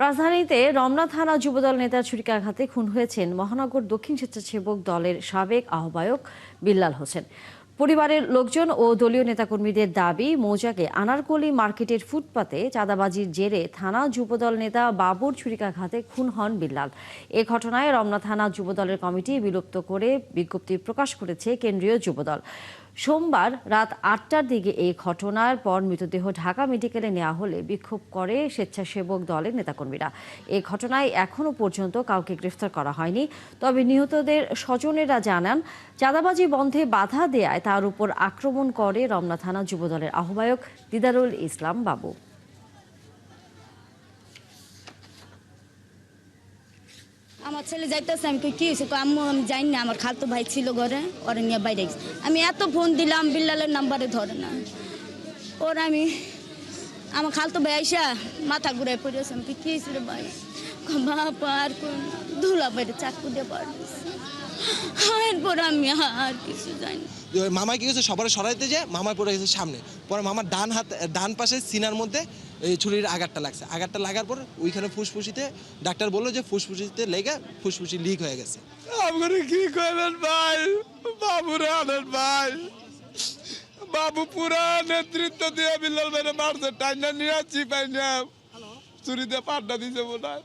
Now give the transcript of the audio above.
রাজধানীতে রমনা থানা যুবদল নেতার ছুরিকাঘাতে খুন হয়েছেন মহানগর দক্ষিণ স্বেচ্ছাসেবক দলের সাবেক আহ্বায়ক বিল্লাল হোসেন। পরিবারের লোকজন ও দলীয় নেতাকর্মীদের দাবি, মৌজাকে আনারকলি মার্কেটের ফুটপাতে চাঁদাবাজির জেরে থানা যুবদল নেতা বাবুর ছুরিকাঘাতে খুন হন বিল্লাল। এ ঘটনায় রমনা থানা যুবদলের কমিটি বিলুপ্ত করে বিজ্ঞপ্তি প্রকাশ করেছে কেন্দ্রীয় যুবদল। সোমবার রাত ৮টার দিকে এই ঘটনার পর মৃতদেহ ঢাকা মেডিকেলে নেওয়া হলে বিক্ষোভ করে স্বেচ্ছাসেবক দলের নেতাকর্মীরা। এ ঘটনায় এখনও পর্যন্ত কাউকে গ্রেফতার করা হয়নি। তবে নিহতদের স্বজনেরা জানান, চাঁদাবাজি বন্ধে বাধা দেয়ায় তার উপর আক্রমণ করে রমনা থানা যুবদলের আহ্বায়ক দিদারুল ইসলাম বাবু। আমার ছেলে যাইতেছে, আমি কি হয়েছে, আম্মু আমি জানি না, আমার খালতো ভাই ছিল ঘরে, ওরা নিয়ে বাইরে গেছে। আমি এত ফোন দিলাম, বিল্লালের নাম্বারে ধরে না। ওর আমি আমার খালতো ভাই আইসা মাথা ঘুরাই পড়েছে। আমি কি হয়েছিল ভাই, বাবা আর ধুলা বাইরে চাকু দিয়ে পারতেছে। এরপর আমি আর কিছু জানি। মামা কি হয়েছে, সবার সরাইতে যায়, মামা পড়ে গেছে সামনে। পরে মামার ডান পাশে সিনার মধ্যে এই ছুরির আঘাতটা লাগছে। আঘাতটা লাগার পর ওইখানে ফুসফুসিতে ডাক্তার বললো যে ফুসফুসিতে লেগে ফুসফুসি লিক হয়ে গেছে। আপনি কি করেন ভাই, বাবুরে আনেন ভাই। বাবু পুরা নেতৃত্ব দিয়ে বিল্লাল ভাইরে মারছে, টাইনা নিয়ে আসছি পাই না, চুরিতে পাড্ডা দিছে মনে হয়।